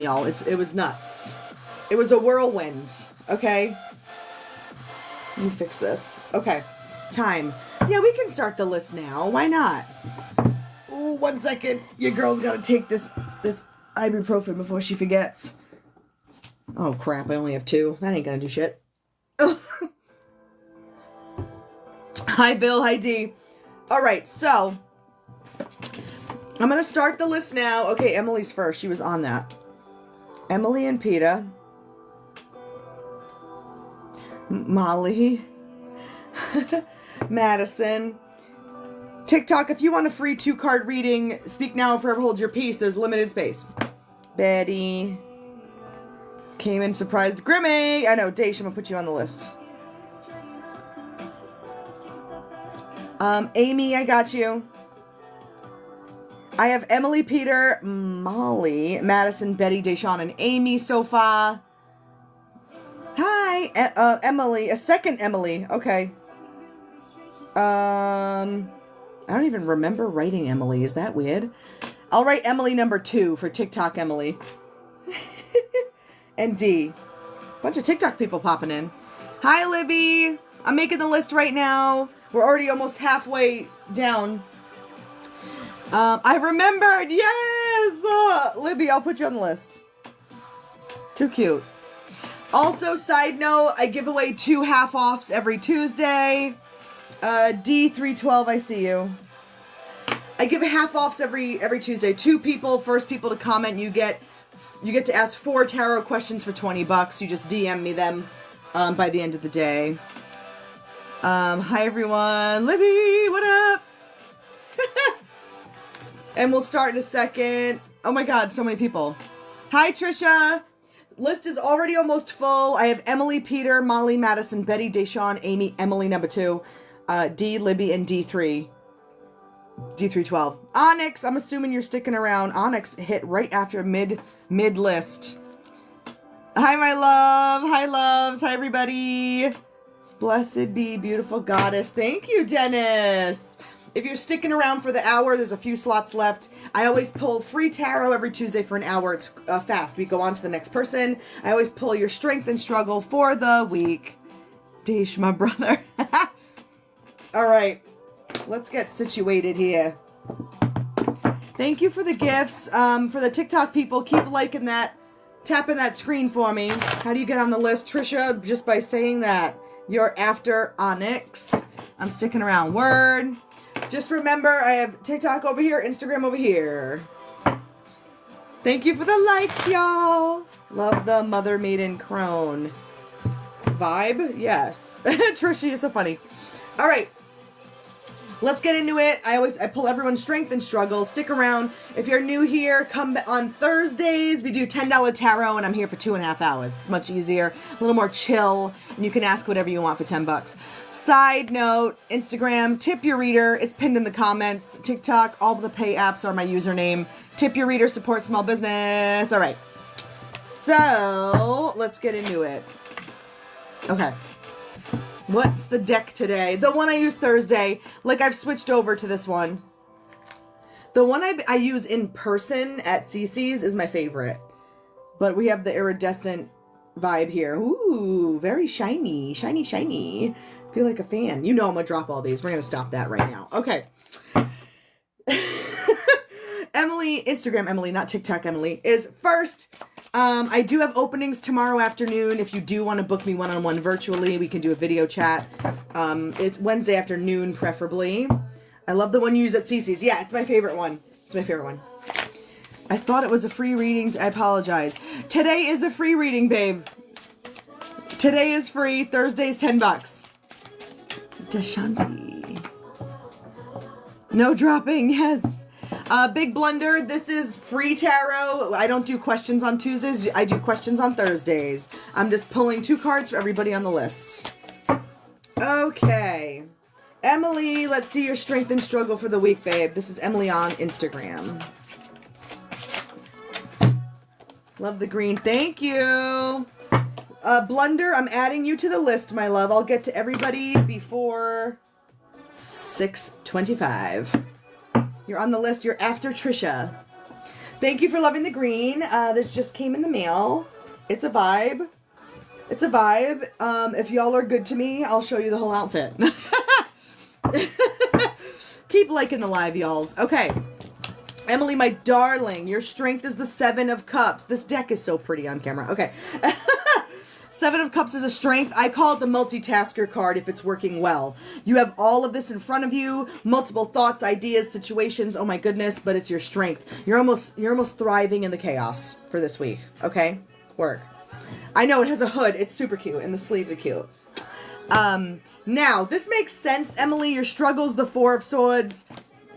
y'all. It was nuts. It was a whirlwind. Okay. Let me fix this. Okay. Time. Yeah, we can start the list now. Why not? Ooh, 1 second. Your girl's got to take this ibuprofen before she forgets. Oh, crap. I only have 2. That ain't going to do shit. Hi, Bill. Hi, Dee. All right, so I'm going to start the list now. Okay, Emily's first. She was on that. Emily and PETA. Molly. Madison. TikTok, if you want a free 2-card reading, speak now or forever hold your peace. There's limited space. Betty. Came in surprised. Grimmy. I know, Daesh, I'm going to put you on the list. Amy, I got you. I have Emily, Peter, Molly, Madison, Betty, Deshawn, and Amy so far. Hi, Emily. A second Emily. Okay. I don't even remember writing Emily. Is that weird? I'll write Emily number 2 for TikTok Emily. And D. Bunch of TikTok people popping in. Hi, Libby. I'm making the list right now. We're already almost halfway down. I remembered. Yes! Libby, I'll put you on the list. Too cute. Also, side note, I give away 2 half-offs every Tuesday. D312, I see you. I give half-offs every Tuesday. 2 people, first people to comment, you get to ask 4 tarot questions for $20. You just DM me them by the end of the day. Hi everyone. Libby, what up? And we'll start in a second. Oh my god, so many people. Hi Trisha. List is already almost full. I have Emily, Peter, Molly, Madison, Betty, Deshawn, Amy, Emily number 2, D, Libby, and D3. D312. Onyx, I'm assuming you're sticking around. Onyx hit right after mid list. Hi my love. Hi loves. Hi everybody. Blessed be beautiful goddess. Thank you, Dennis. If you're sticking around for the hour, there's a few slots left. I always pull free tarot every Tuesday for an hour. It's fast. We go on to the next person. I always pull your strength and struggle for the week. Deesh, my brother. All right. Let's get situated here. Thank you for the gifts. For the TikTok people, keep liking that. Tapping that screen for me. How do you get on the list, Trisha? Just by saying that. You're after Onyx. I'm sticking around. Word. Just remember, I have TikTok over here, Instagram over here. Thank you for the likes, y'all. Love the Mother Maiden Crone vibe. Yes. Trisha, you're so funny. All right. Let's get into it. I pull everyone's strength and struggle. Stick around. If you're new here, come on Thursdays. We do $10 tarot, and I'm here for 2.5 hours. It's much easier, a little more chill, and you can ask whatever you want for $10. Side note, Instagram, tip your reader. It's pinned in the comments. TikTok, all the pay apps are my username. Tip your reader, support small business. All right. So, let's get into it. Okay. What's the deck today? The one I use Thursday. Like, I've switched over to this one. The one I use in person at CC's is my favorite. But we have the iridescent vibe here. Ooh, very shiny. Shiny, shiny. Feel like a fan. You know I'm going to drop all these. We're going to stop that right now. Okay. Emily, Instagram Emily, not TikTok Emily, is first. I do have openings tomorrow afternoon. If you do want to book me one-on-one virtually, we can do a video chat. It's Wednesday afternoon, preferably. I love the one you use at CC's. Yeah, it's my favorite one. It's my favorite one. I thought it was a free reading. I apologize. Today is a free reading, babe. Today is free. Thursday's $10. Deshanti. No dropping. Yes. Big blunder. This is free tarot. I don't do questions on Tuesdays. I do questions on Thursdays. I'm just pulling 2 cards for everybody on the list. Okay. Emily, let's see your strength and struggle for the week, babe. This is Emily on Instagram. Love the green. Thank you. Blunder, I'm adding you to the list, my love. I'll get to everybody before 6:25. You're on the list. You're after Trisha. Thank you for loving the green. This just came in the mail. It's a vibe. It's a vibe. If y'all are good to me, I'll show you the whole outfit. Keep liking the live, y'alls. Okay. Emily, my darling, your strength is the 7 of Cups. This deck is so pretty on camera. Okay. 7 of Cups is a strength. I call it the multitasker card if it's working well. You have all of this in front of you, multiple thoughts, ideas, situations. Oh my goodness, but it's your strength. You're almost thriving in the chaos for this week. Okay? Work. I know it has a hood. It's super cute, and the sleeves are cute. Now, this makes sense, Emily. Your struggle's the 4 of Swords.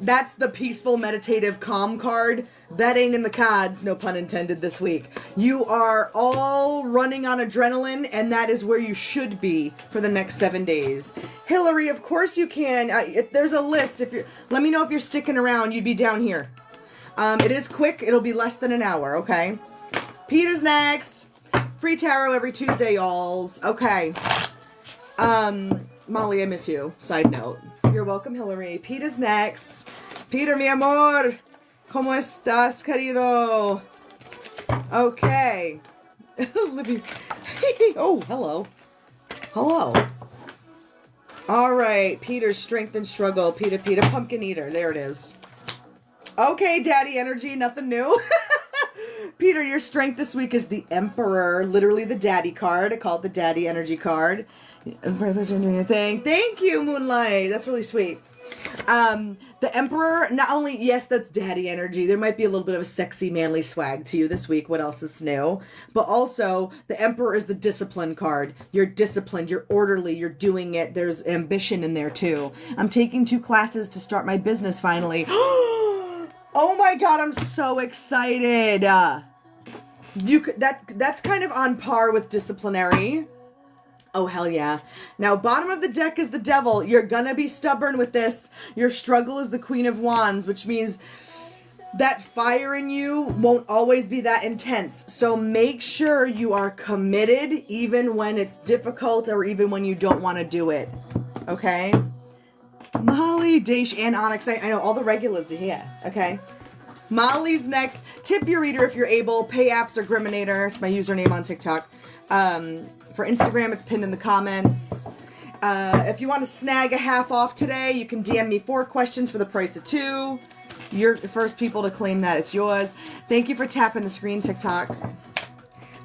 That's the peaceful, meditative, calm card. That ain't in the cards, no pun intended, this week. You are all running on adrenaline, and that is where you should be for the next 7 days. Hillary, of course you can. If there's a list. Let me know if you're sticking around. You'd be down here. It is quick. It'll be less than an hour, okay? Peter's next. Free tarot every Tuesday, y'alls. Okay. Molly, I miss you. Side note. You're welcome, Hillary. Peter's next. Peter, mi amor. ¿Cómo estás, querido? Okay. Libby. Oh, hello. Hello. All right. Peter's strength and struggle. Peter, pumpkin eater. There it is. Okay, daddy energy. Nothing new. Peter, your strength this week is the Emperor. Literally the daddy card. I call it the daddy energy card. Doing your thing. Thank you, Moonlight. That's really sweet. The Emperor, not only, yes, that's daddy energy. There might be a little bit of a sexy, manly swag to you this week. What else is new? But also, the Emperor is the discipline card. You're disciplined. You're orderly. You're doing it. There's ambition in there, too. I'm taking 2 classes to start my business, finally. Oh, my God. I'm so excited. That's kind of on par with disciplinary. Oh, hell yeah. Now, bottom of the deck is the Devil. You're gonna be stubborn with this. Your struggle is the Queen of Wands, which means that fire in you won't always be that intense. So make sure you are committed even when it's difficult or even when you don't want to do it. Okay? Molly, Daesh, and Onyx. I know all the regulars are here. Okay? Molly's next. Tip your reader if you're able. Pay apps or Griminator. It's my username on TikTok. For Instagram, it's pinned in the comments. If you want to snag a half off today, you can DM me 4 questions for the price of 2. You're the first people to claim that. It's yours. Thank you for tapping the screen, TikTok.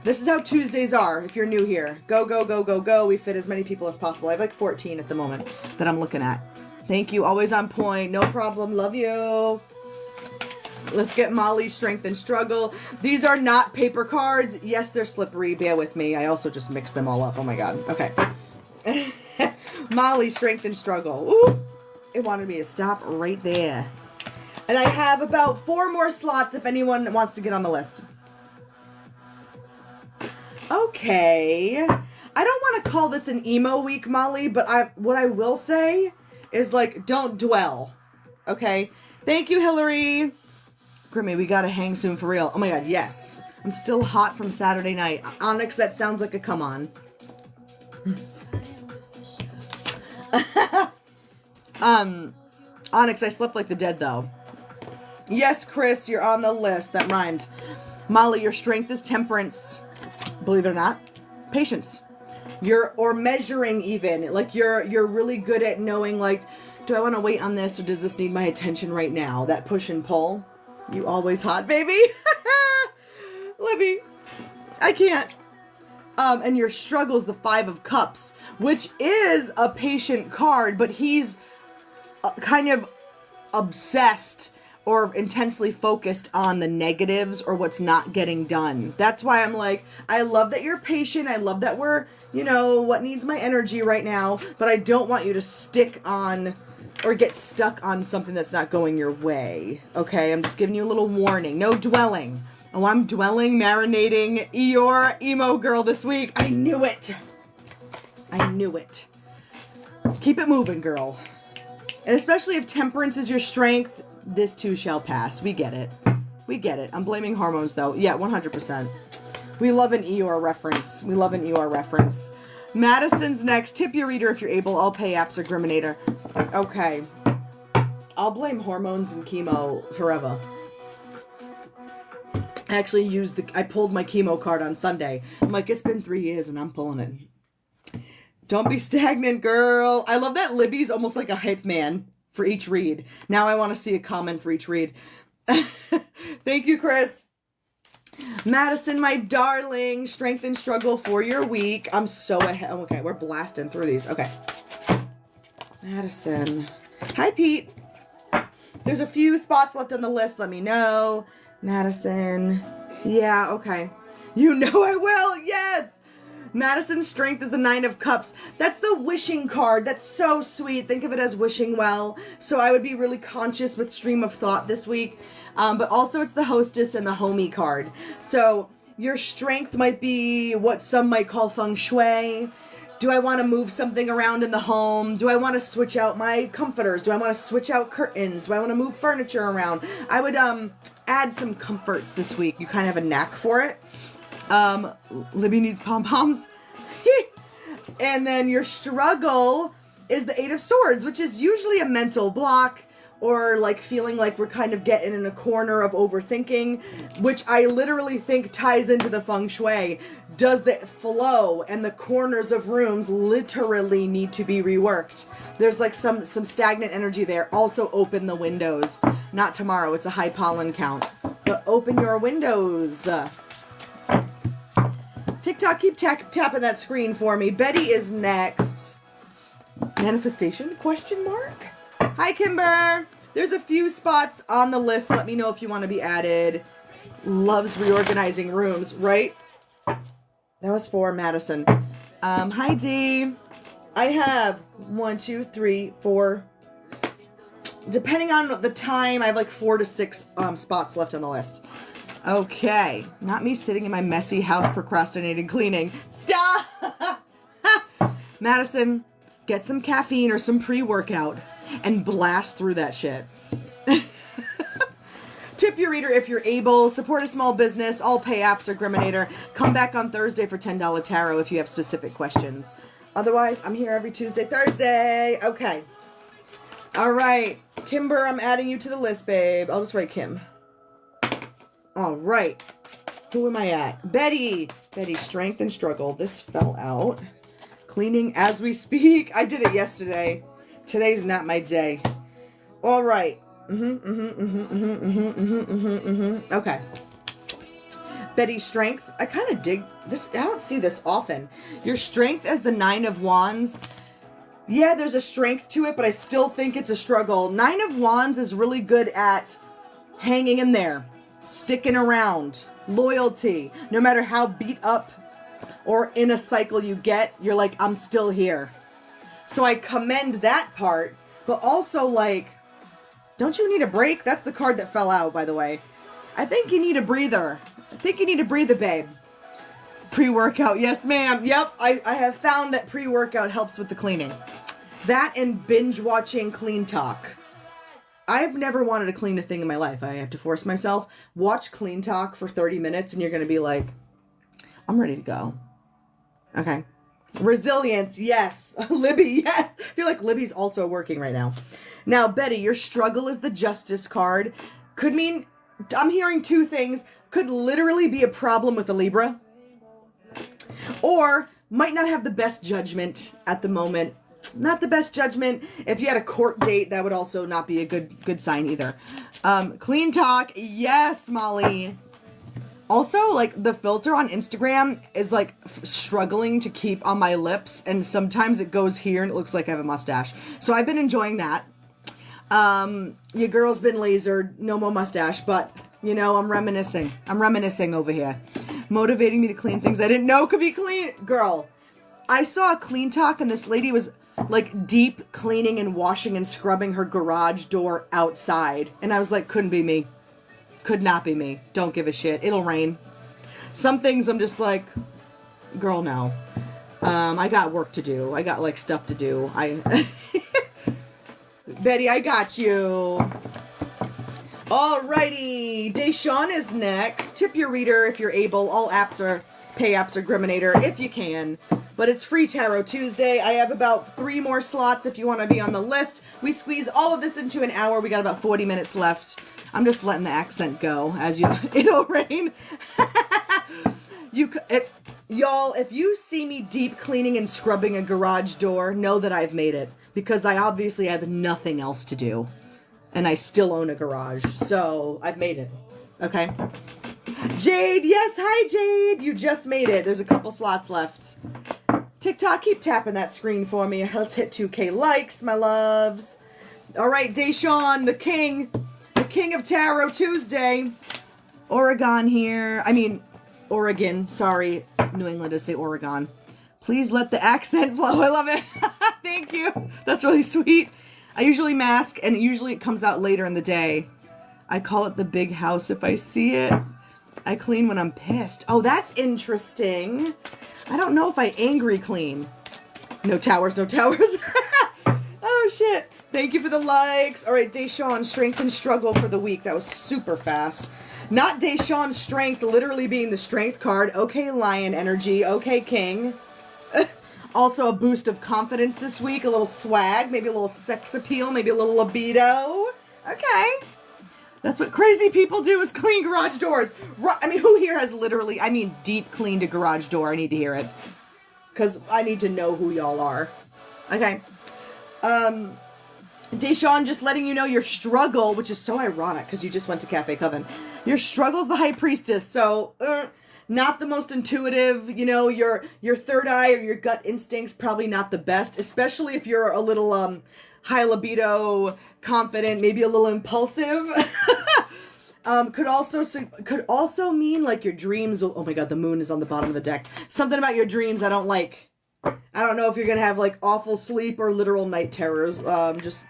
This is how Tuesdays are if you're new here. Go, go, go, go, go. We fit as many people as possible. I have like 14 at the moment that I'm looking at. Thank you. Always on point. No problem. Love you. Let's get Molly's strength and struggle. These are not paper cards. Yes, they're slippery. Bear with me. I also just mixed them all up. Oh my God. Okay. Molly's strength and struggle. Ooh, it wanted me to stop right there. And I have about 4 more slots if anyone wants to get on the list. Okay. I don't want to call this an emo week, Molly, but what I will say is, like, don't dwell. Okay? Thank you, Hillary. Grimmy, we gotta hang soon for real. Oh my God, yes. I'm still hot from Saturday night. Onyx, that sounds like a come on. Onyx, I slept like the dead though. Yes, Chris, you're on the list. That rhymed. Molly, your strength is temperance. Believe it or not. Patience. Or measuring even. Like you're really good at knowing, like, do I want to wait on this or does this need my attention right now? That push and pull. You always hot, baby. Libby, I can't. And your struggle's the 5 of Cups, which is a patient card, but he's kind of obsessed or intensely focused on the negatives or what's not getting done. That's why I'm like, I love that you're patient. I love that we're, what needs my energy right now, but I don't want you to stick on or get stuck on something that's not going your way. Okay, I'm just giving you a little warning. No dwelling. Oh, I'm dwelling, marinating. Eeyore, emo girl this week. I knew it. I knew it. Keep it moving, girl. And especially if temperance is your strength, this too shall pass. We get it. We get it. I'm blaming hormones, though. Yeah, 100%. We love an Eeyore reference. We love an Eeyore reference. Madison's next. Tip your reader if you're able. I'll pay apps or Griminator. Okay. I'll blame hormones and chemo forever. I actually I pulled my chemo card on Sunday. I'm like, it's been 3 years and I'm pulling it. Don't be stagnant, girl. I love that Libby's almost like a hype man for each read. Now I want to see a comment for each read. Thank you, Chris. Madison, my darling, strength and struggle for your week. I'm so ahead. Okay, we're blasting through these. Okay. Madison. Hi, Pete. There's a few spots left on the list. Let me know. Madison. Yeah, okay. You know I will. Yes. Madison's strength is the 9 of Cups. That's the wishing card. That's so sweet. Think of it as wishing well. So I would be really conscious with stream of thought this week. But also it's the hostess and the homie card. So your strength might be what some might call feng shui. Do I want to move something around in the home? Do I want to switch out my comforters? Do I want to switch out curtains? Do I want to move furniture around? I would add some comforts this week. You kind of have a knack for it. Libby needs pom-poms. And then your struggle is the 8 of Swords, which is usually a mental block or like feeling like we're kind of getting in a corner of overthinking, which I literally think ties into the feng shui. Does the flow and the corners of rooms literally need to be reworked? There's like some stagnant energy there. Also open the windows. Not tomorrow, it's a high pollen count. But open your windows. TikTok, keep tapping that screen for me. Betty is next. Manifestation? Question mark? Hi, Kimber. There's a few spots on the list. Let me know if you want to be added. Loves reorganizing rooms, right? That was for Madison. Hi, Dee. I have 1, 2, 3, 4. Depending on the time, I have like 4 to 6 spots left on the list. Okay. Not me sitting in my messy house procrastinating cleaning. Stop! Madison, get some caffeine or some pre-workout and blast through that shit. Tip your reader if you're able. Support a small business. All pay apps are Griminator. Come back on Thursday for $10 tarot if you have specific questions. Otherwise, I'm here every Tuesday, Thursday. Okay. All right. Kimber, I'm adding you to the list, babe. I'll just write Kim. All right. Who am I at? Betty. Betty, strength and struggle. This fell out. Cleaning as we speak. I did it yesterday. Today's not my day. All right. Okay. Betty's strength. I kind of dig this. I don't see this often. Your strength as the 9 of Wands. Yeah, there's a strength to it, but I still think it's a struggle. 9 of Wands is really good at hanging in there, sticking around, loyalty. No matter how beat up or in a cycle you get, you're like, I'm still here. So I commend that part, but also like, don't you need a break? That's the card that fell out, by the way. I think you need a breather. I think you need a breather, babe. Pre-workout. Yes, ma'am. Yep. I have found that pre-workout helps with the cleaning. That and binge watching Clean Talk. I've never wanted to clean a thing in my life. I have to force myself. Watch Clean Talk for 30 minutes and you're going to be like, I'm ready to go. Okay. Resilience. Yes. Libby. Yes. I feel like Libby's also working right now. Now, Betty, your struggle is the Justice card. Could mean, I'm hearing 2 things. Could literally be a problem with a Libra. Or might not have the best judgment at the moment. Not the best judgment. If you had a court date, that would also not be a good sign either. Clean Talk. Yes, Molly. Also, like, the filter on Instagram is, like, struggling to keep on my lips. And sometimes it goes here and it looks like I have a mustache. So I've been enjoying that. Your girl's been lasered. No more mustache. But, you know, I'm reminiscing. I'm reminiscing over here. Motivating me to clean things I didn't know could be clean. Girl, I saw a Clean Talk and this lady was, like, deep cleaning and washing and scrubbing her garage door outside. And I was like, couldn't be me. Could not be me. Don't give a shit. It'll rain. Some things I'm just like, girl, no. I got work to do. I got, like, stuff to do. Betty, I got you. Alrighty. Deshawn is next. Tip your reader if you're able. All apps are, pay apps are Griminator if you can. But it's Free Tarot Tuesday. I have about 3 more slots if you want to be on the list. We squeeze all of this into an hour. We got about 40 minutes left. I'm just letting the accent go as you, it'll rain. Y'all, if you see me deep cleaning and scrubbing a garage door, know that I've made it. Because I obviously have nothing else to do. And I still own a garage. So, I've made it. Okay? Jade, yes, hi Jade! You just made it. There's a couple slots left. TikTok, keep tapping that screen for me. Let's hit 2K likes, my loves. Alright, Deshawn, the king of Tarot Tuesday. Oregon here. I mean, Oregon. Sorry, New England to say Oregon. Please let the accent flow. I love it. Thank you. That's really sweet. I usually mask, and usually it comes out later in the day. I call it the big house if I see it. I clean when I'm pissed. Oh, that's interesting. I don't know if I angry clean. No towers, no towers. Oh, shit. Thank you for the likes. All right, Deshawn, strength and struggle for the week. That was super fast. Not Deshawn's strength literally being the strength card. Okay, lion energy. Okay, king. Also a boost of confidence this week. A little swag. Maybe a little sex appeal. Maybe a little libido. Okay. That's what crazy people do, is clean garage doors. I mean, who here has literally, I mean, deep cleaned a garage door? I need to hear it. Because I need to know who y'all are. Okay. Deshawn, just letting you know your struggle, which is so ironic because you just went to Cafe Coven. Your struggle's the High Priestess, so not the most intuitive. You know, your third eye or your gut instincts probably not the best, especially if you're a little high libido, confident, maybe a little impulsive. Could also mean like your dreams will, oh my god, the moon is on the bottom of the deck. Something about your dreams I don't like. I don't know if you're gonna have like awful sleep or literal night terrors. Just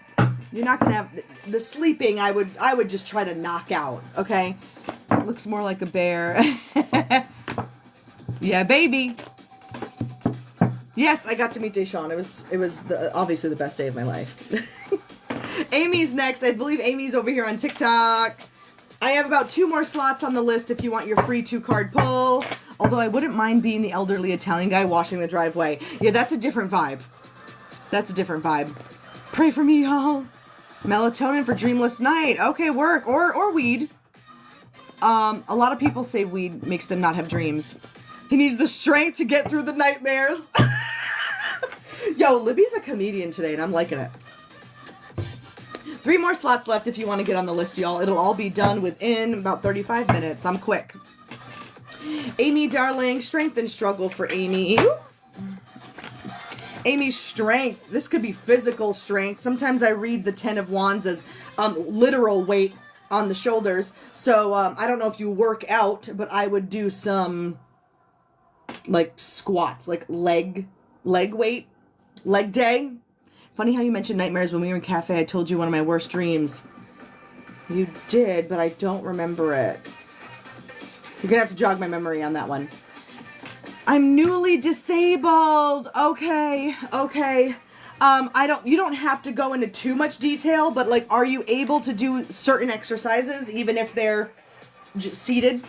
you're not gonna have the sleeping. I would just try to knock out. Okay, looks more like a bear. Yeah, baby. Yes, I got to meet Deshawn. It was obviously the best day of my life. Amy's next. I believe Amy's over here on TikTok. I have about 2 more slots on the list if you want your free 2-card pull. Although I wouldn't mind being the elderly Italian guy washing the driveway. Yeah, that's a different vibe. That's a different vibe. Pray for me, y'all. Melatonin for dreamless night. Okay, work. Or weed. A lot of people say weed makes them not have dreams. He needs the strength to get through the nightmares. Yo, Libby's a comedian today, and I'm liking it. 3 more slots left if you want to get on the list, y'all. It'll all be done within about 35 minutes. I'm quick. Amy, darling, strength and struggle for Amy. Amy's strength. This could be physical strength. Sometimes I read the 10 of Wands as literal weight on the shoulders. So I don't know if you work out, but I would do some like squats, like leg weight, leg day. Funny how you mentioned nightmares. When we were in Cafe, I told you one of my worst dreams. You did, but I don't remember it. You're gonna have to jog my memory on that one. I'm newly disabled. Okay. You don't have to go into too much detail, but like, are you able to do certain exercises even if they're seated?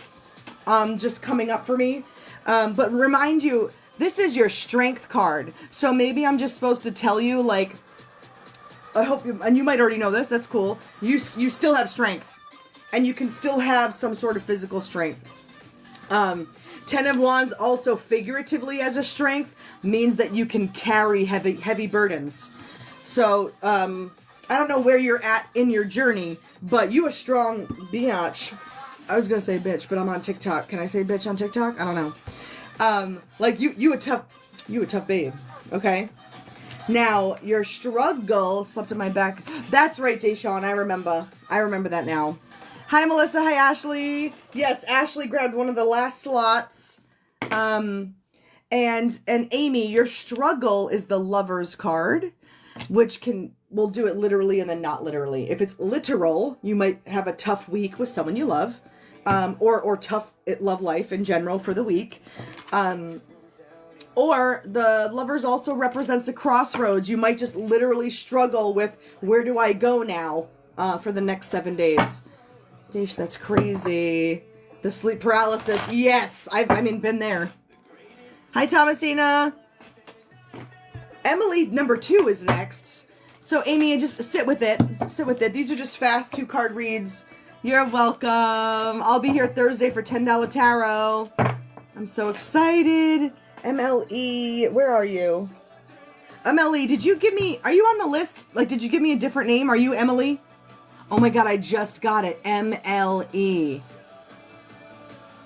Just coming up for me. But remind you, this is your strength card. So maybe I'm just supposed to tell you, like, I hope you, and you might already know this, that's cool. You still have strength. And you can still have some sort of physical strength. 10 of Wands also figuratively as a strength means that you can carry heavy burdens. So, I don't know where you're at in your journey, but you a strong biatch. I was gonna say bitch, but I'm on TikTok. Can I say bitch on TikTok? I don't know. Like you a tough babe, okay? Now, your struggle slept in my back. That's right, Deshawn, I remember that now. Hi, Melissa, hi, Ashley. Yes, Ashley grabbed one of the last slots. And Amy, your struggle is the Lover's card, which we'll do it literally and then not literally. If it's literal, you might have a tough week with someone you love. Or tough love life in general for the week. Or the Lovers also represents a crossroads. You might just literally struggle with, where do I go now for the next 7 days? Gosh, that's crazy. The sleep paralysis. Yes, I mean, been there. Hi, Thomasina. Emily, number 2 is next. So, Amy, just sit with it. Sit with it. These are just fast 2-card reads. You're welcome. I'll be here Thursday for $10 tarot. I'm so excited. MLE, where are you? MLE, did you give me, are you on the list? Like, did you give me a different name? Are you Emily? Oh my God, I just got it. MLE.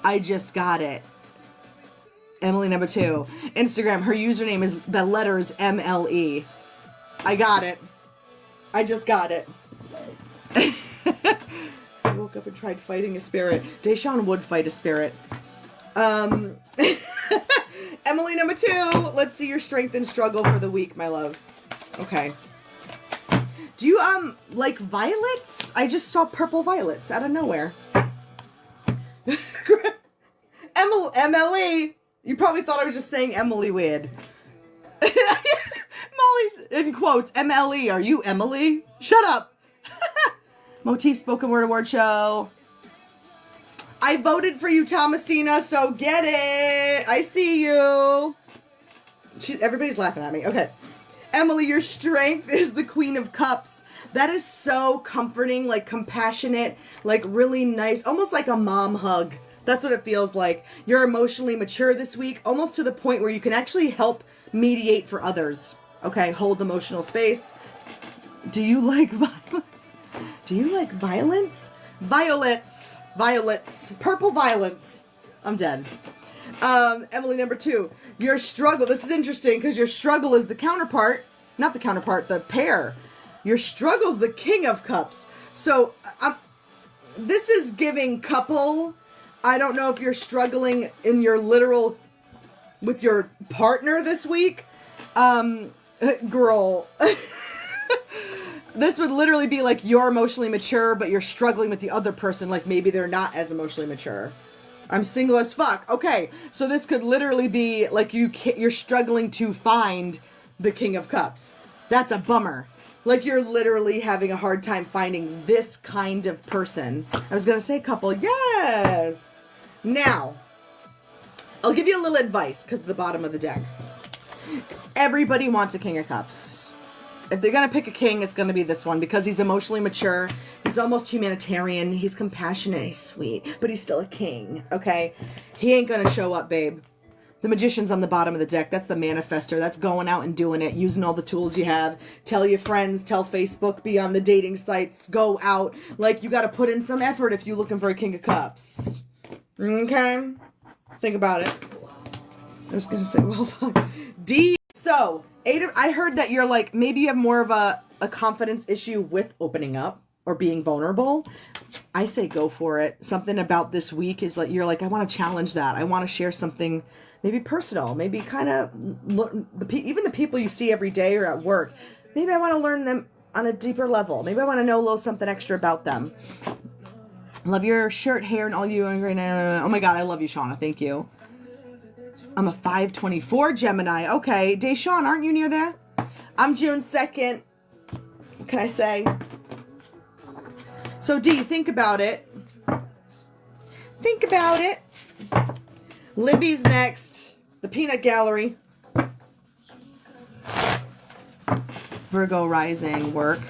I just got it. Emily number 2. Instagram, her username is the letters MLE. I got it. I just got it. I woke up and tried fighting a spirit. Deshaun would fight a spirit. Emily number 2, let's see your strength and struggle for the week, my love. Okay. Do you, like violets? I just saw purple violets out of nowhere. MLE. You probably thought I was just saying Emily weird. Molly's in quotes. MLE. Are you Emily? Shut up. Motif Spoken Word Award Show. I voted for you, Thomasina, so get it. I see you. Everybody's laughing at me. Okay. Emily, your strength is the Queen of Cups. That is so comforting, like compassionate, like really nice, almost like a mom hug. That's what it feels like. You're emotionally mature this week, almost to the point where you can actually help mediate for others. Okay, hold emotional space. Do you like violence? Do you like violence? Violets. Violets. Purple violets. I'm dead. Emily number 2. Your struggle. This is interesting because your struggle is the counterpart. Not the counterpart, the pair. Your struggle's the King of Cups. So, this is giving couple. I don't know if you're struggling in your literal, with your partner this week. Girl. This would literally be like you're emotionally mature, but you're struggling with the other person. Like maybe they're not as emotionally mature. I'm single as fuck. Okay, so this could literally be like you're struggling to find the King of Cups. That's a bummer. Like you're literally having a hard time finding this kind of person. I was gonna say couple. Yes. Now, I'll give you a little advice because of the bottom of the deck. Everybody wants a King of Cups. If they're going to pick a king, it's going to be this one because he's emotionally mature. He's almost humanitarian. He's compassionate. He's sweet, but he's still a king, okay? He ain't going to show up, babe. The Magician's on the bottom of the deck. That's the manifester. That's going out and doing it, using all the tools you have. Tell your friends, tell Facebook, be on the dating sites, go out. Like, you got to put in some effort if you're looking for a King of Cups. Okay? Think about it. I was going to say, well, fuck. D. So, I heard that you're like, maybe you have more of a confidence issue with opening up or being vulnerable. I say go for it. Something about this week is like, you're like, I want to challenge that. I want to share something maybe personal, maybe kind of, even the people you see every day or at work, maybe I want to learn them on a deeper level. Maybe I want to know a little something extra about them. Love your shirt, hair, and all you. Oh my God, I love you, Shauna. Thank you. I'm a 524 Gemini. Okay, Deshaun, aren't you near there? I'm June 2nd. What can I say? So, D, think about it. Think about it. Libby's next. The Peanut Gallery. Virgo rising work.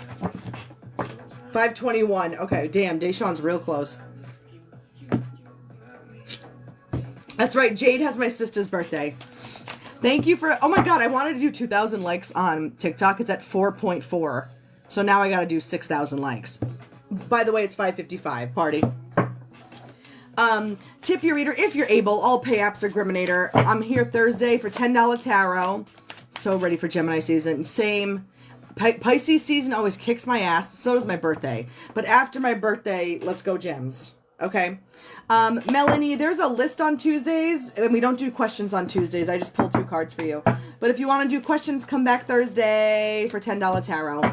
521. Okay, damn, Deshaun's real close. That's right, Jade has my sister's birthday. Thank you for, oh my God, I wanted to do 2,000 likes on TikTok. It's at 4.4. So now I gotta do 6,000 likes. By the way, it's 5:55, party. Tip your reader if you're able. All pay apps are Griminator. I'm here Thursday for $10 tarot. So ready for Gemini season. Same. Pisces season always kicks my ass. So does my birthday. But after my birthday, let's go gems. Okay? Melanie, there's a list on Tuesdays, and we don't do questions on Tuesdays. I just pulled 2 cards for you. But if you want to do questions, come back Thursday for $10 tarot.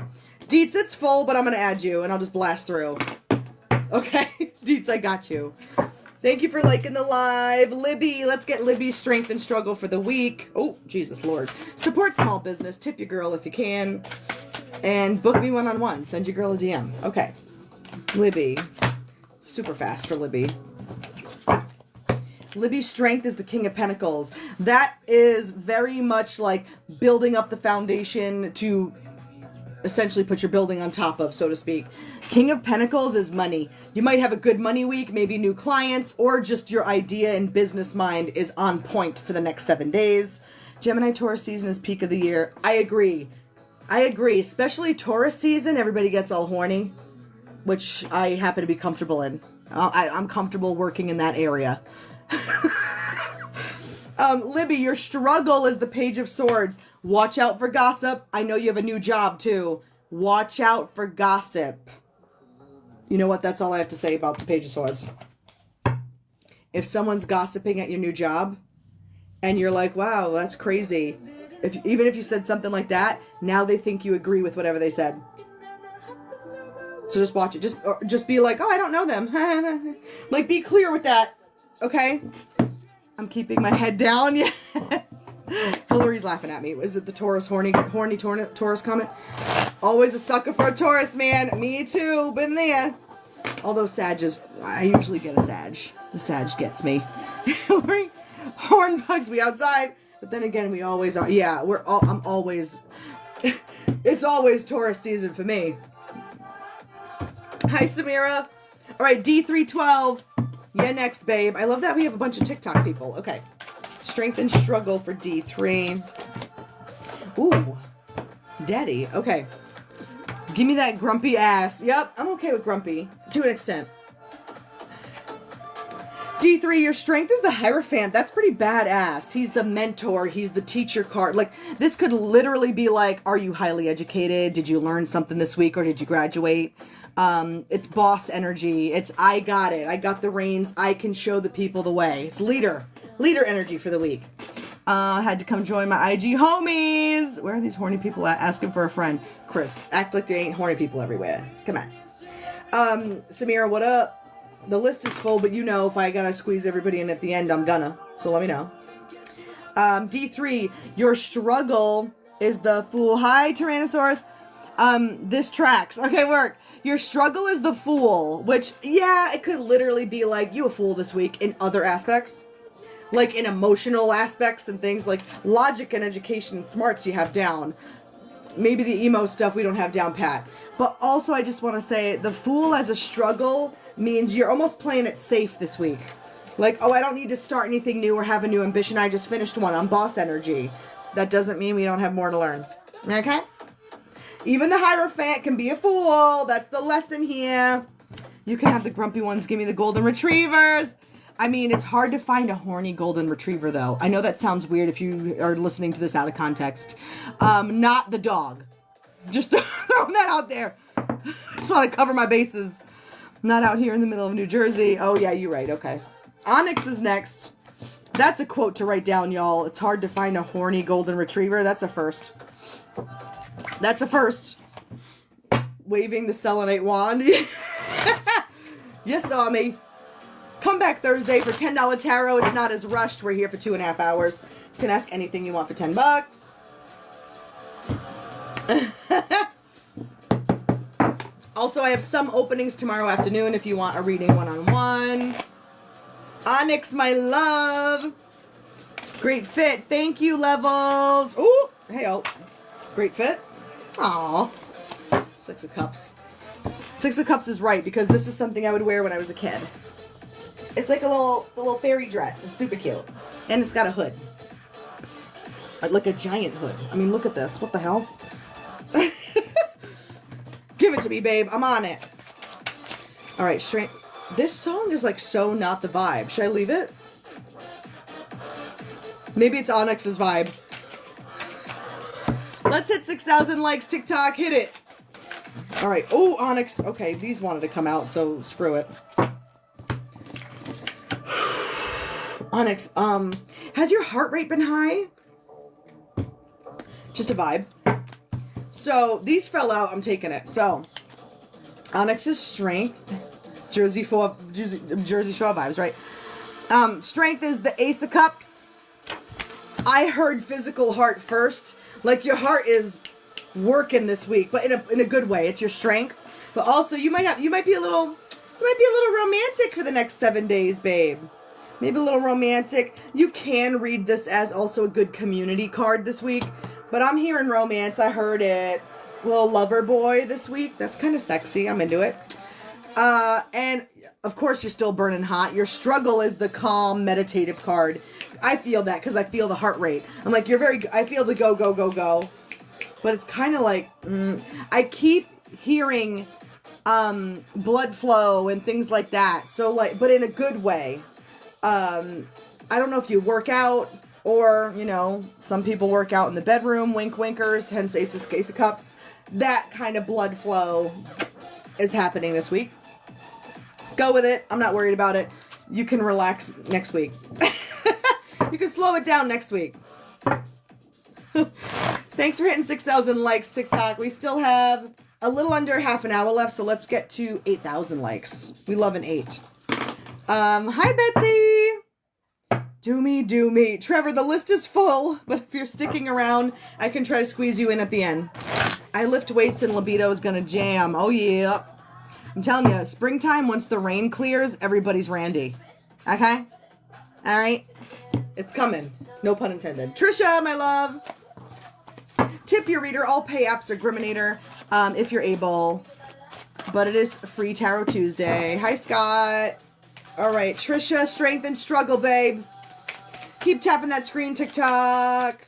Deets, it's full, but I'm going to add you, and I'll just blast through. Okay? Deets, I got you. Thank you for liking the live. Libby, let's get Libby's strength and struggle for the week. Oh, Jesus Lord. Support small business. Tip your girl if you can. And book me one-on-one. Send your girl a DM. Okay. Libby. Super fast for Libby. Libby's strength is the King of Pentacles. That is very much like building up the foundation to essentially put your building on top of, so to speak. King of Pentacles is money. You might have a good money week, maybe new clients, or just your idea and business mind is on point for the next 7 days. Gemini Taurus season is peak of the year. I agree. Especially Taurus season, everybody gets all horny, which I happen to be comfortable in. I'm comfortable working in that area. Libby, your struggle is the Page of Swords. Watch out for gossip. I know you have a new job too. Watch out for gossip. You know what? That's all I have to say about the Page of Swords. If someone's gossiping at your new job and you're like, wow, that's crazy. Even if you said something like that, now they think you agree with whatever they said. So just watch it. Just be like, oh, I don't know them. Like, be clear with that. Okay? I'm keeping my head down. Yes. Hillary's laughing at me. Is it the Taurus horny Taurus comment? Always a sucker for a Taurus, man. Me too. Been there. Although Sag is, I usually get a Sag. The Sag gets me. Hillary, horn bugs me outside. But then again, we always are. Yeah, I'm always, it's always Taurus season for me. Hi, Samira. All right, D312. Yeah, next, babe. I love that we have a bunch of TikTok people. Okay. Strength and struggle for D3. Ooh. Daddy. Okay. Give me that grumpy ass. Yep, I'm okay with grumpy. To an extent. D3, your strength is the Hierophant. That's pretty badass. He's the mentor. He's the teacher card. Like, this could literally be like, are you highly educated? Did you learn something this week or did you graduate? It's boss energy. It's I got it. I got the reins. I can show the people the way. It's leader energy for the week. Had to come join my IG homies. Where are these horny people at? Asking for a friend. Chris, act like there ain't horny people everywhere. Come on. Samira, what up? The list is full, but you know if I gotta squeeze everybody in at the end, I'm gonna. So let me know. D3, your struggle is the Fool. Hi, Tyrannosaurus. This tracks. Okay, work. Your struggle is the Fool, which, yeah, it could literally be like, you a fool this week in other aspects. Like in emotional aspects and things like logic and education and smarts you have down. Maybe the emo stuff we don't have down pat. But also I just want to say the Fool as a struggle means you're almost playing it safe this week. Like, oh, I don't need to start anything new or have a new ambition. I just finished one on boss energy. That doesn't mean we don't have more to learn. Okay? Even the Hierophant can be a fool. That's the lesson here. You can have the grumpy ones. Give me the golden retrievers. I mean, it's hard to find a horny golden retriever, though. I know that sounds weird if you are listening to this out of context. Not the dog. Just throwing that out there. Just want to cover my bases. Not out here in the middle of New Jersey. Oh, yeah, you're right. Okay. Onyx is next. That's a quote to write down, y'all. It's hard to find a horny golden retriever. That's a first. That's a first. Waving the selenite wand. You saw me. Come back Thursday for $10 tarot. It's not as rushed. We're here for 2.5 hours. You can ask anything you want for $10. Also, I have some openings tomorrow afternoon if you want a reading one-on-one. Onyx, my love. Great fit. Thank you, Levels. Ooh, hey, oh. Great fit. Aw. 6 of Cups. 6 of Cups is right because this is something I would wear when I was a kid. It's like a little fairy dress. It's super cute. And it's got a hood. Like a giant hood. I mean, look at this. What the hell? Give it to me, babe. I'm on it. All right, strength. This song is like so not the vibe. Should I leave it? Maybe it's Onyx's vibe. Let's hit 6,000 likes, TikTok. Hit it. All right. Oh, Onyx. Okay, these wanted to come out, so screw it. Onyx, has your heart rate been high? Just a vibe. So, these fell out. I'm taking it. So, Onyx's strength. Jersey Shore vibes, right? Strength is the Ace of Cups. I heard physical heart first. Like, your heart is working this week, but in a good way. It's your strength. But also, you might be a little romantic for the next 7 days, babe. Maybe a little romantic. You can read this as also a good community card this week. But I'm hearing romance. I heard it. little lover boy this week. That's kind of sexy. I'm into it. And of course you're still burning hot. Your struggle is the calm, meditative card. I feel that because I feel the heart rate. I'm like, I feel the go, go, go, go. But it's kind of like, I keep hearing blood flow and things like that. So like, but in a good way. I don't know if you work out or, you know, some people work out in the bedroom, wink winkers, hence Ace of Cups. That kind of blood flow is happening this week. Go with it. I'm not worried about it. You can relax next week. You can slow it down next week. Thanks for hitting 6,000 likes, TikTok. We still have a little under half an hour left, so let's get to 8,000 likes. We love an 8. Hi, Betsy. Do me. Trevor, the list is full, but if you're sticking around, I can try to squeeze you in at the end. I lift weights and libido is gonna jam. Oh, yeah. I'm telling you, springtime, once the rain clears, everybody's randy. Okay? All right? It's coming. No pun intended. Trisha, my love. Tip your reader. All pay apps are Griminator if you're able. But it is free Tarot Tuesday. Hi, Scott. All right, Trisha, strength and struggle, babe. Keep tapping that screen, TikTok.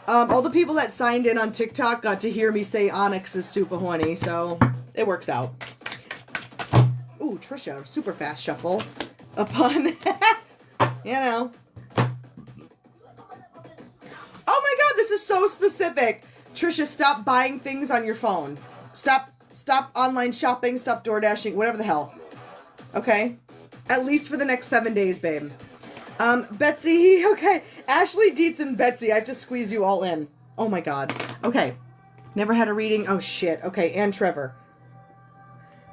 All the people that signed in on TikTok got to hear me say Onyx is super horny, so it works out. Ooh, Trisha, super fast shuffle. Upon, you know. Oh my God, this is so specific. Trisha, stop buying things on your phone. Stop online shopping, stop door dashing, whatever the hell. Okay? At least for the next 7 days, babe. Betsy, okay. Ashley, Dietz, and Betsy, I have to squeeze you all in. Oh my God. Okay. Never had a reading. Oh shit. Okay, and Trevor.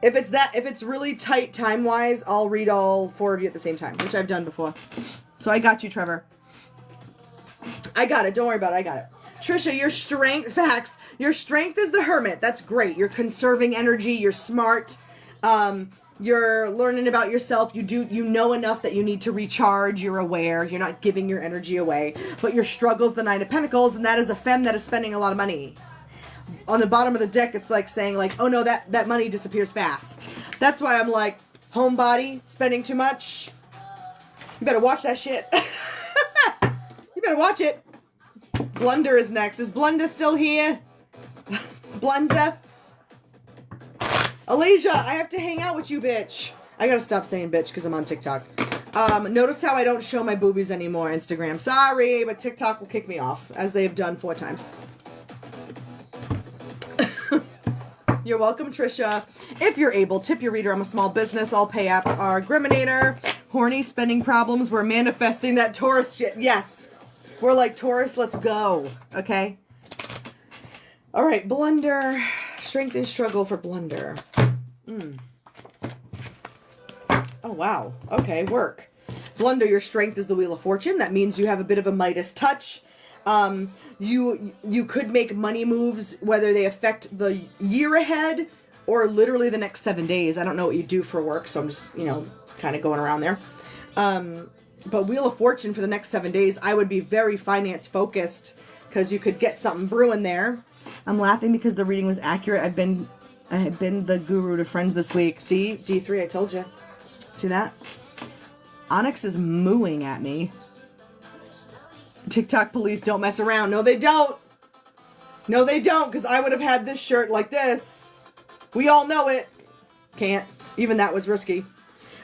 If it's really tight time-wise, I'll read all 4 of you at the same time, which I've done before. So I got you, Trevor. I got it. Don't worry about it. I got it. Trisha, your strength, facts. Your strength is the hermit. That's great. You're conserving energy. You're smart. You're learning about yourself. You know enough that you need to recharge. You're aware. You're not giving your energy away. But your struggle's the Nine of Pentacles, and that is a femme that is spending a lot of money. On the bottom of the deck, it's like saying like, oh no, that money disappears fast. That's why I'm like, homebody, spending too much. You better watch that shit. You better watch it. Blunder is next. Is Blunder still here? Blunder? Alasia, I have to hang out with you, bitch. I gotta stop saying bitch because I'm on TikTok. Notice how I don't show my boobies anymore, Instagram. Sorry, but TikTok will kick me off, as they have done 4 times. You're welcome, Trisha. If you're able, tip your reader. I'm a small business. All pay apps are Griminator. Horny spending problems. We're manifesting that Taurus shit. Yes. We're like, Taurus, let's go. Okay? All right, Blunder. Strength and struggle for Blunder. Oh, wow. Okay, work. Blunder, your strength is the Wheel of Fortune. That means you have a bit of a Midas touch. You could make money moves, whether they affect the year ahead or literally the next 7 days. I don't know what you do for work, so I'm just, kind of going around there. But Wheel of Fortune for the next 7 days, I would be very finance focused because you could get something brewing there. I'm laughing because the reading was accurate. I have been the guru to friends this week. See, D3, I told you. See that? Onyx is mooing at me. TikTok police don't mess around. No, they don't. No, they don't, because I would have had this shirt like this. We all know it. Can't. Even that was risky.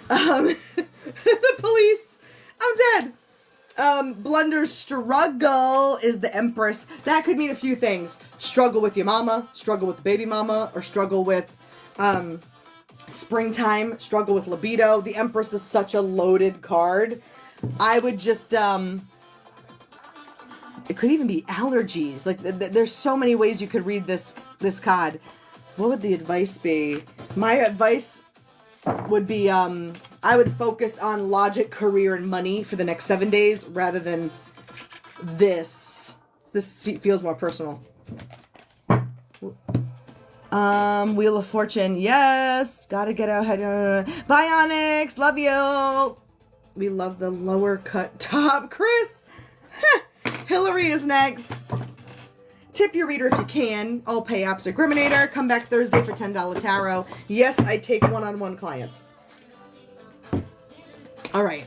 The police. I'm dead. Blunder's struggle is the Empress. That could mean a few things. Struggle with your mama, struggle with the baby mama, or struggle with springtime, struggle with libido. The Empress is such a loaded card. I would just... it could even be allergies. Like, there's so many ways you could read this card. What would the advice be? My advice would be, I would focus on logic, career, and money for the next 7 days rather than this. This feels more personal. Wheel of Fortune. Yes. Gotta get out. Bye, Onyx. Love you. We love the lower cut top. Chris. Hillary is next. Tip your reader if you can. All pay apps are Griminator. Come back Thursday for $10 tarot. Yes, I take one-on-one clients. All right.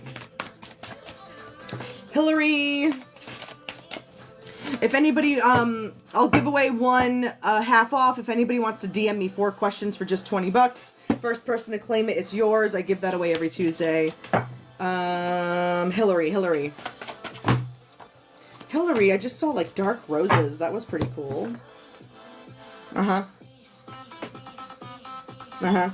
Hillary. If anybody, I'll give away one half off. If anybody wants to DM me 4 questions for just 20 bucks. First person to claim it, it's yours. I give that away every Tuesday. Hillary, I just saw like dark roses. That was pretty cool. Uh-huh. Uh-huh.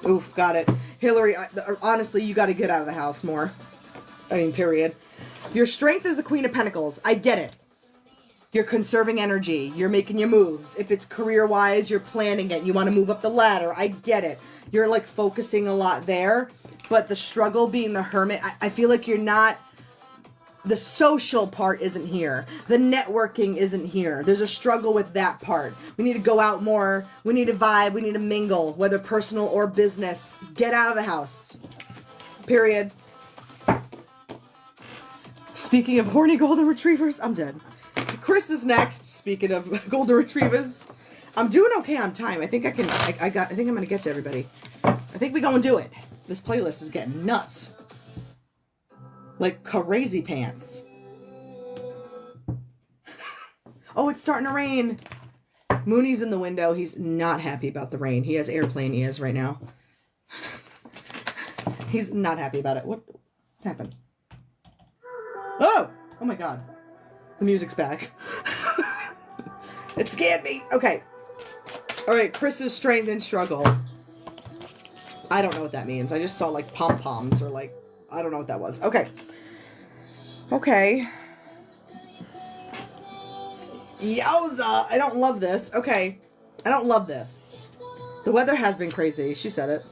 Oof, got it. Hillary, honestly, you got to get out of the house more. I mean, period. Your strength is the Queen of Pentacles. I get it. You're conserving energy. You're making your moves. If it's career-wise, you're planning it. You want to move up the ladder. I get it. You're like focusing a lot there. But the struggle being the hermit, I feel like you're not... The social part isn't here. The networking isn't here. There's a struggle with that part. We need to go out more. We need to vibe. We need to mingle, whether personal or business. Get out of the house. Period. Speaking of horny golden retrievers, I'm dead. Chris is next. Speaking of golden retrievers, I'm doing okay on time. I think I can. I think I'm gonna get to everybody. I think we gonna do it. This playlist is getting nuts, like crazy pants. Oh, it's starting to rain. Mooney's in the window. He's not happy about the rain. He has airplane ears right now. He's not happy about it. What happened? Oh! Oh my god. The music's back. It scared me. Okay. Alright, Chris's strength and struggle. I don't know what that means. I just saw like pom-poms or like... I don't know what that was. Okay. Okay. Yowza! I don't love this. Okay. I don't love this. The weather has been crazy. She said it.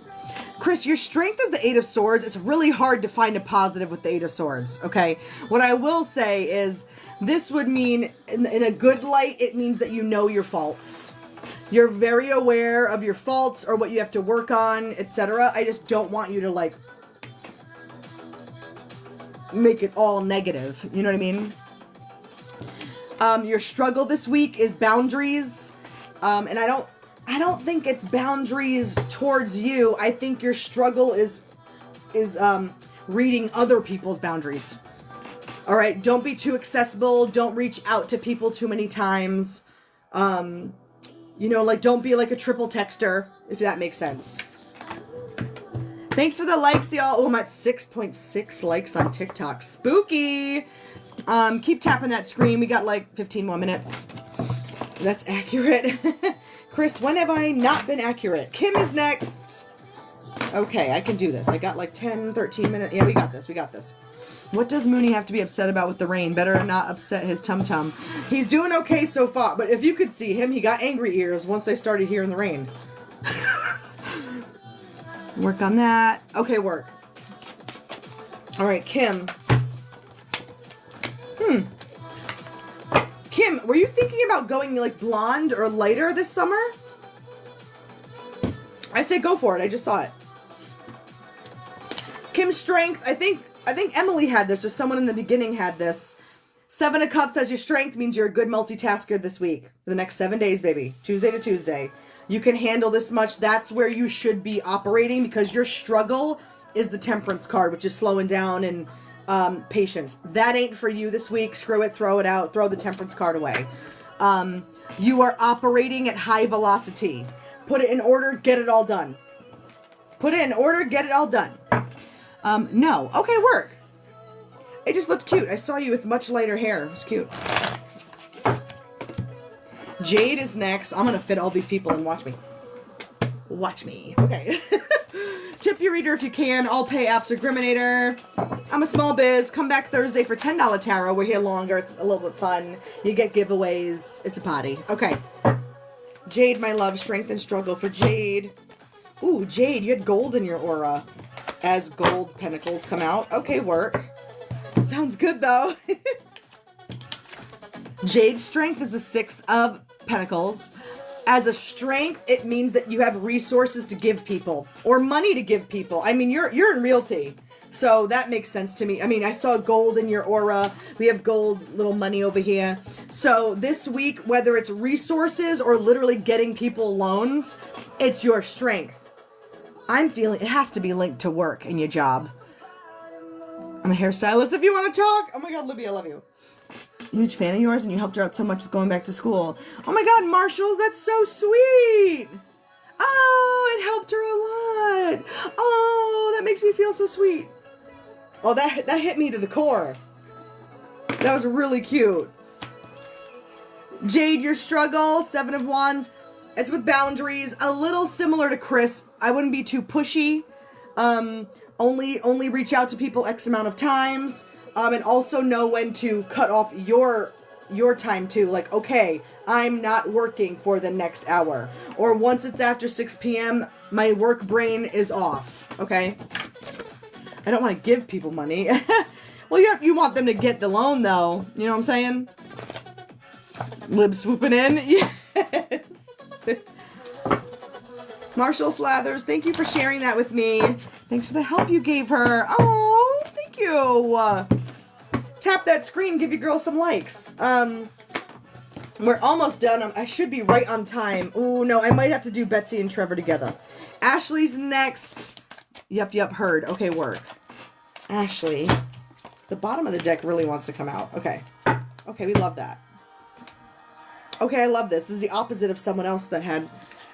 Chris, your strength is the 8 of Swords. It's really hard to find a positive with the 8 of Swords, okay? What I will say is this would mean, in a good light, it means that you know your faults. You're very aware of your faults or what you have to work on, etc. I just don't want you to, like, make it all negative. You know what I mean? Your struggle this week is boundaries. And I don't think it's boundaries towards you. I think your struggle is reading other people's boundaries. All right, don't be too accessible. Don't reach out to people too many times. You know, like don't be like a triple texter, if that makes sense. Thanks for the likes, y'all. Oh, I'm at 6.6 likes on TikTok. Spooky. Keep tapping that screen. We got like 15 more minutes. That's accurate. Chris, when have I not been accurate? Kim is next. Okay, I can do this. I got like 10, 13 minutes. Yeah, we got this. We got this. What does Mooney have to be upset about with the rain? Better not upset his tum-tum. He's doing okay so far, but if you could see him, he got angry ears once I started hearing the rain. Work on that. Okay, work. All right, Kim. Kim, were you thinking about going like blonde or lighter this summer? I say go for it. I just saw it. Kim's strength. I think Emily had this or someone in the beginning had this. 7 of Cups as your strength means you're a good multitasker this week. For the next 7 days, baby. Tuesday to Tuesday. You can handle this much. That's where you should be operating because your struggle is the Temperance card, which is slowing down and patience. That ain't for you this week. Screw it, throw it out, throw the Temperance card away. You are operating at high velocity. Put it in order, get it all done. Put it in order, get it all done. No. Okay, work. It just looked cute. I saw you with much lighter hair. It was cute. Jade is next. I'm gonna fit all these people in. Watch me. Watch me. Okay. Tip your reader if you can. All pay apps are Griminator. I'm a small biz. Come back Thursday for $10 tarot. We're here longer. It's a little bit fun. You get giveaways. It's a party. Okay. Jade, my love. Strength and struggle for Jade. Ooh, Jade, you had gold in your aura. As gold pentacles come out. Okay, work. Sounds good, though. Jade's strength is a 6 of Pentacles. As a strength, it means that you have resources to give people or money to give people. I mean, you're in realty. So that makes sense to me. I mean, I saw gold in your aura. We have gold, little money over here. So this week, whether it's resources or literally getting people loans, it's your strength. I'm feeling it has to be linked to work and your job. I'm a hairstylist if you want to talk. Oh my God, Libby, I love you. Huge fan of yours, and you helped her out so much with going back to school. Oh my God, Marshall, that's so sweet. Oh, it helped her a lot. Oh, that makes me feel so sweet. Oh, that hit me to the core. That was really cute. Jade, your struggle, 7 of Wands. It's with boundaries. A little similar to Chris. I wouldn't be too pushy. Only reach out to people X amount of times. And also know when to cut off your time too. Like, okay, I'm not working for the next hour. Or once it's after 6 p.m., my work brain is off. Okay? I don't want to give people money. Well, you want them to get the loan, though. You know what I'm saying? Lib swooping in. Yes. Marshall Slathers, thank you for sharing that with me. Thanks for the help you gave her. Oh, thank you. Tap that screen. Give your girl some likes. We're almost done. I should be right on time. Ooh, no, I might have to do Betsy and Trevor together. Ashley's next. Yep, heard. Okay, work. Ashley. The bottom of the deck really wants to come out. Okay. Okay, we love that. Okay, I love this. This is the opposite of someone else that had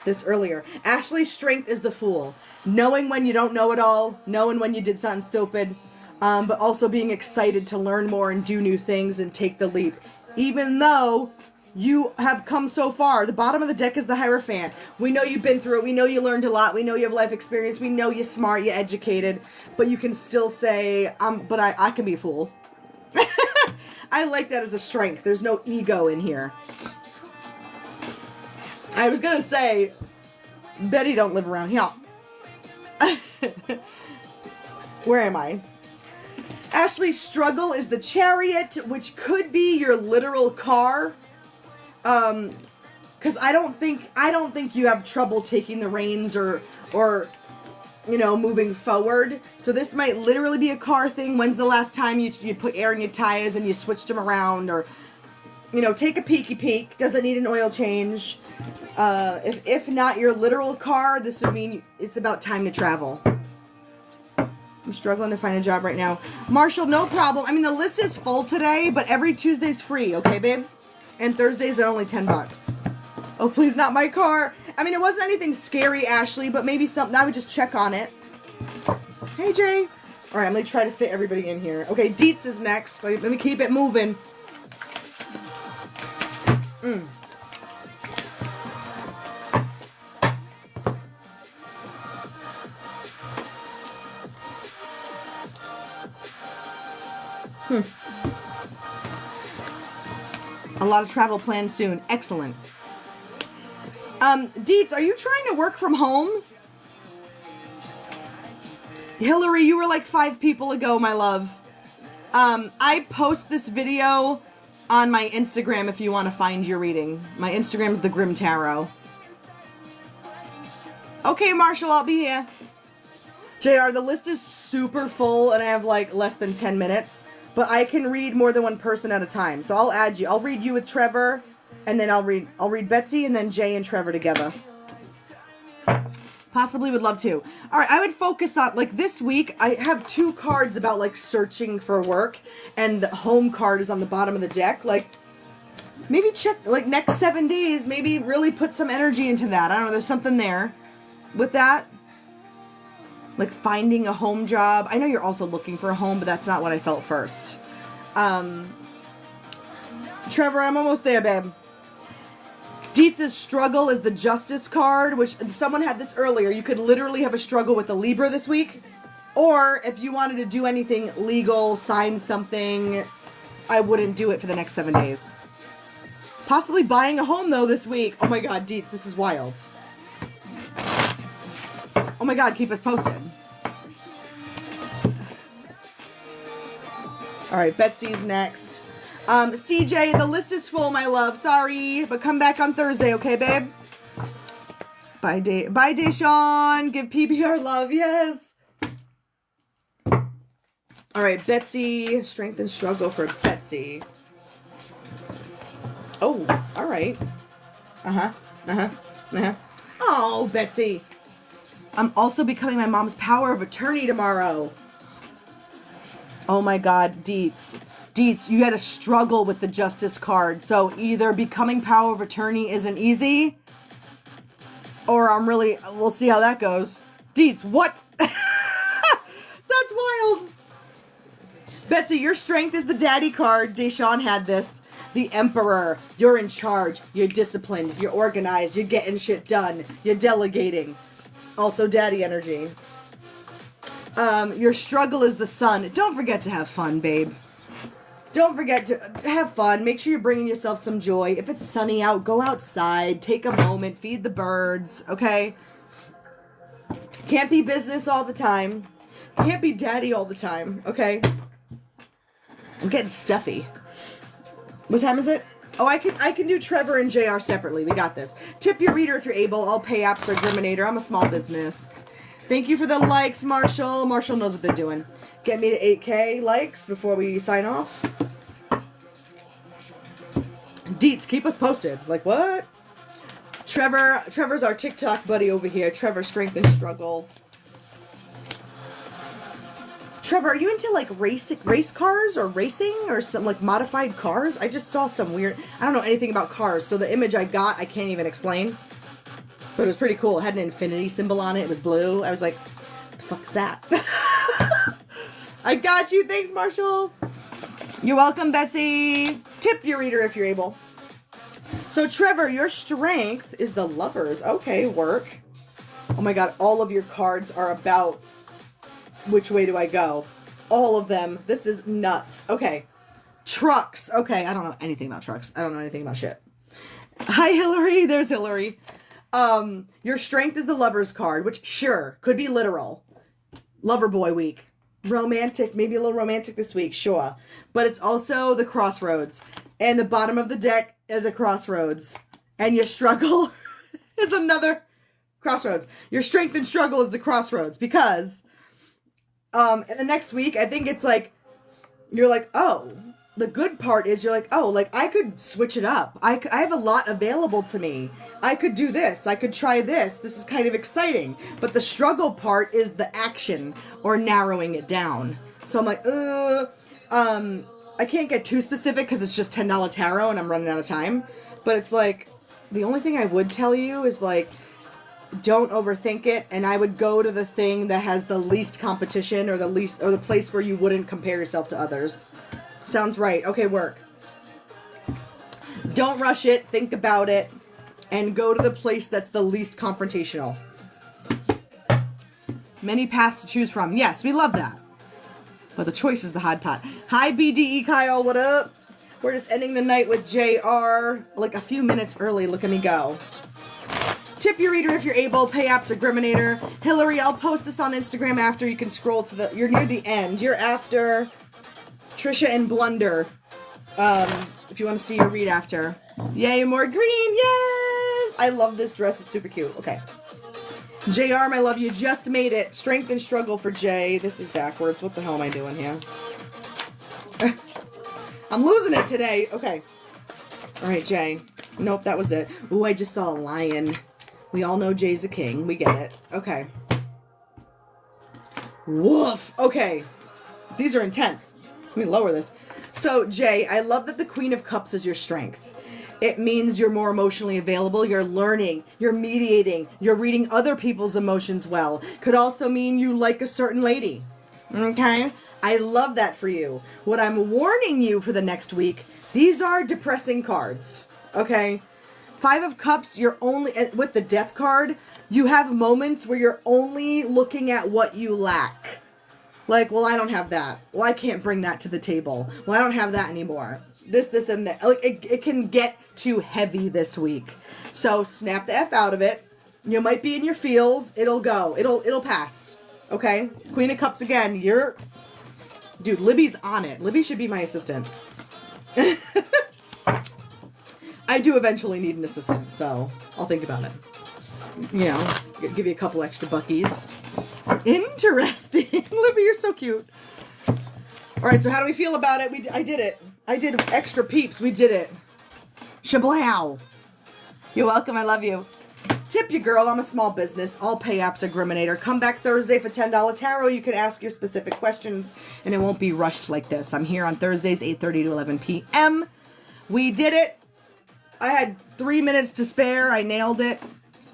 this earlier. Ashley's strength is the Fool. Knowing when you don't know it all. Knowing when you did something stupid. But also being excited to learn more and do new things and take the leap. Even though you have come so far. The bottom of the deck is the Hierophant. We know you've been through it. We know you learned a lot. We know you have life experience. We know you're smart, you're educated. But you can still say, but I can be a fool. I like that as a strength. There's no ego in here. I was going to say, Betty don't live around here. Where am I? Ashley's struggle is the Chariot, which could be your literal car. Because I don't think you have trouble taking the reins or you know, moving forward. So this might literally be a car thing. When's the last time you put air in your tires and you switched them around? Or, you know, take a peeky peek. Does it need an oil change? If not your literal car, this would mean it's about time to travel. I'm struggling to find a job right now. Marshall, no problem. I mean, the list is full today, but every Tuesday's free, okay, babe? And Thursdays are only $10. Oh, please, not my car. I mean, it wasn't anything scary, Ashley, but maybe something. I would just check on it. Hey, Jay. All right, I'm going to try to fit everybody in here. Okay, Dietz is next. Let me keep it moving. A lot of travel planned soon. Excellent. Dietz, are you trying to work from home? Hillary, you were like 5 people ago, my love. I post this video on my Instagram if you want to find your reading. My Instagram's the Grim Tarot. Okay, Marshall, I'll be here. JR, the list is super full and I have like less than 10 minutes. But I can read more than one person at a time. So I'll add you. I'll read you with Trevor, and then I'll read Betsy, and then Jay and Trevor together. Possibly would love to. All right, I would focus on, like this week, I have 2 cards about like searching for work, and the home card is on the bottom of the deck. Like, maybe check, like next 7 days, maybe really put some energy into that. I don't know, there's something there with that. Like finding a home job. I know you're also looking for a home, but that's not what I felt first. Trevor, I'm almost there, babe. Dietz's struggle is the Justice card, which someone had this earlier. You could literally have a struggle with a Libra this week. Or if you wanted to do anything legal, sign something, I wouldn't do it for the next 7 days. Possibly buying a home, though, this week. Oh my god, Dietz, this is wild. Oh my god, keep us posted. Alright, Betsy's next. CJ, the list is full, my love. Sorry, but come back on Thursday, okay, babe? Bye, Deshawn. Give PBR love, yes. All right, Betsy. Strength and struggle for Betsy. Oh, all right. Oh, Betsy. I'm also becoming my mom's power of attorney tomorrow. Oh my God, Deets. Deets, you had to struggle with the justice card. So either becoming power of attorney isn't easy, or we'll see how that goes. Deets, what? That's wild. Betsy, your strength is the daddy card. Deshaun had this. The Emperor. You're in charge. You're disciplined. You're organized. You're getting shit done. You're delegating. Also daddy energy. Your struggle is the sun. Don't forget to have fun, babe. Don't forget to have fun. Make sure you're bringing yourself some joy. If it's sunny out, go outside. Take a moment. Feed the birds. Okay? Can't be business all the time. Can't be daddy all the time. Okay? I'm getting stuffy. What time is it? Oh, I can do Trevor and JR separately. We got this. Tip your reader if you're able. All pay apps are Griminator. I'm a small business. Thank you for the likes, Marshall. Marshall knows what they're doing. Get me to 8K likes before we sign off. Deets, keep us posted. Like, what? Trevor's our TikTok buddy over here. Trevor, strength and struggle. Trevor, are you into like race cars or racing or some like modified cars? I just saw some weird, I don't know anything about cars, so the image I got, I can't even explain. But it was pretty cool. It had an infinity symbol on it. It was blue. I was like, what the fuck's that? I got you. Thanks, Marshall. You're welcome, Betsy. Tip your reader if you're able. So, Trevor, your strength is the lovers. Okay, work. Oh my God, all of your cards are about which way do I go? All of them. This is nuts. Okay. Trucks. Okay, I don't know anything about trucks. I don't know anything about shit. Hi, Hillary. There's Hillary. Your strength is the lover's card, which sure, could be literal. Lover boy week. Romantic, maybe a little romantic this week, sure. But it's also the crossroads. And the bottom of the deck is a crossroads. And your struggle is another crossroads. Your strength and struggle is the crossroads because in the next week, I think it's like, you're like, oh, the good part is you're like, oh, like I could switch it up. I have a lot available to me. I could do this. I could try this. This is kind of exciting. But the struggle part is the action or narrowing it down. So I'm like, I can't get too specific because it's just $10 tarot and I'm running out of time. But it's like, the only thing I would tell you is like, don't overthink it, and I would go to the thing that has the least competition or the place where you wouldn't compare yourself to others. Sounds right. Okay, work. Don't rush it, think about it, and go to the place that's the least confrontational. Many paths to choose from. Yes, we love that. But the choice is the hot pot. Hi, BDE Kyle, what up? We're just ending the night with JR, like a few minutes early. Look at me go. Tip your reader if you're able. Pay apps or Griminator. Hillary, I'll post this on Instagram after. You can scroll to you're near the end. You're after Trisha and Blunder. If you want to see your read after. Yay, more green. Yes! I love this dress. It's super cute. Okay. JR, my love, you just made it. Strength and struggle for Jay. This is backwards. What the hell am I doing here? I'm losing it today. Okay. All right, Jay. Nope, that was it. Ooh, I just saw a lion. We all know Jay's a king. We get it. Okay. Woof. Okay. These are intense. Let me lower this. So, Jay, I love that the Queen of Cups is your strength. It means you're more emotionally available. You're learning. You're mediating. You're reading other people's emotions well. Could also mean you like a certain lady. Okay? I love that for you. What I'm warning you for the next week, these are depressing cards. Okay? Five of Cups, you're only, with the Death card, you have moments where you're only looking at what you lack. Like, well, I don't have that. Well, I can't bring that to the table. Well, I don't have that anymore. This, and that. Like, it can get too heavy this week. So, snap the F out of it. You might be in your feels. It'll go. It'll pass. Okay? Queen of Cups again. Dude, Libby's on it. Libby should be my assistant. I do eventually need an assistant, so I'll think about it. You know, give you a couple extra buckies. Interesting. Libby, you're so cute. All right, so how do we feel about it? I did it. I did extra peeps. We did it. Shablow. You're welcome. I love you. Tip you, girl. I'm a small business. All pay apps are Griminator. Come back Thursday for $10 tarot. You can ask your specific questions, and it won't be rushed like this. I'm here on Thursdays, 8:30 to 11 p.m. We did it. I had 3 minutes to spare. I nailed it.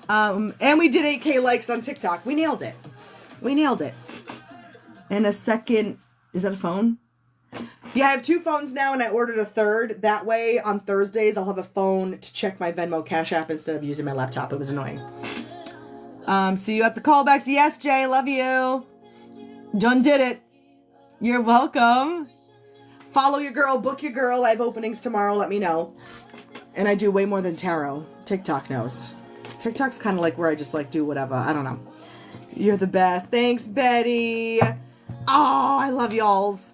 And we did 8K likes on TikTok. We nailed it. We nailed it. And a second... Is that a phone? Yeah, I have 2 phones now, and I ordered a third. That way, on Thursdays, I'll have a phone to check my Venmo Cash App instead of using my laptop. It was annoying. See you at the callbacks. Yes, Jay, love you. Done did it. You're welcome. Follow your girl, book your girl. I have openings tomorrow. Let me know. And I do way more than tarot. TikTok knows. TikTok's kind of like where I just like do whatever. I don't know. You're the best. Thanks, Betty. Oh, I love y'alls.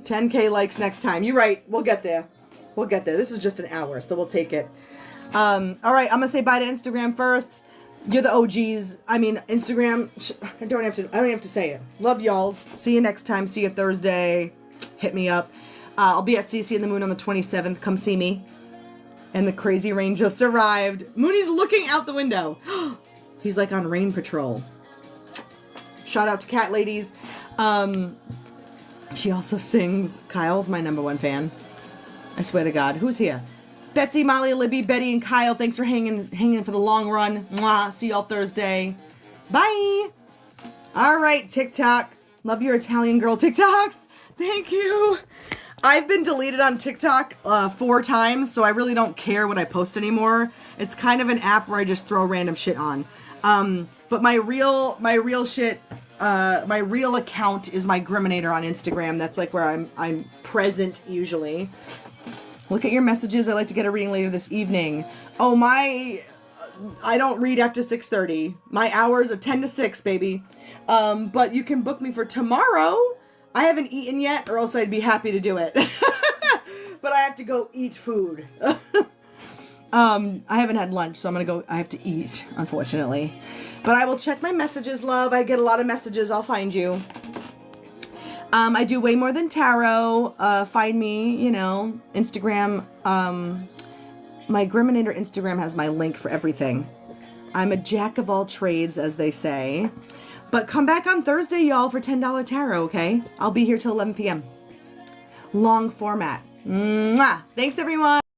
10K likes next time. You're right. We'll get there. We'll get there. This was just an hour, so we'll take it. All right, I'm gonna say bye to Instagram first. You're the OGs. I mean, Instagram. I don't have to say it. Love y'alls. See you next time. See you Thursday. Hit me up. I'll be at CC in the Moon on the 27th. Come see me. And the crazy rain just arrived. Mooney's looking out the window. He's like on rain patrol. Shout out to Cat Ladies. She also sings. Kyle's my #1 fan. I swear to God. Who's here? Betsy, Molly, Libby, Betty, and Kyle. Thanks for hanging for the long run. Mwah. See y'all Thursday. Bye. All right, TikTok. Love your Italian girl TikToks. Thank you. I've been deleted on TikTok 4 times, so I really don't care what I post anymore. It's kind of an app where I just throw random shit on. But my real shit, my real account is my Griminator on Instagram. That's like where I'm present usually. Look at your messages. I'd like to get a reading later this evening. Oh, I don't read after 6:30. My hours are 10 to 6, baby. But you can book me for tomorrow. I haven't eaten yet, or else I'd be happy to do it. But I have to go eat food. I haven't had lunch, so I have to eat, unfortunately. But I will check my messages, love. I get a lot of messages. I'll find you. I do way more than tarot. Find me, Instagram. My Griminator Instagram has my link for everything. I'm a jack of all trades, as they say. But come back on Thursday, y'all, for $10 tarot, okay? I'll be here till 11 p.m. Long format. Mwah! Thanks, everyone.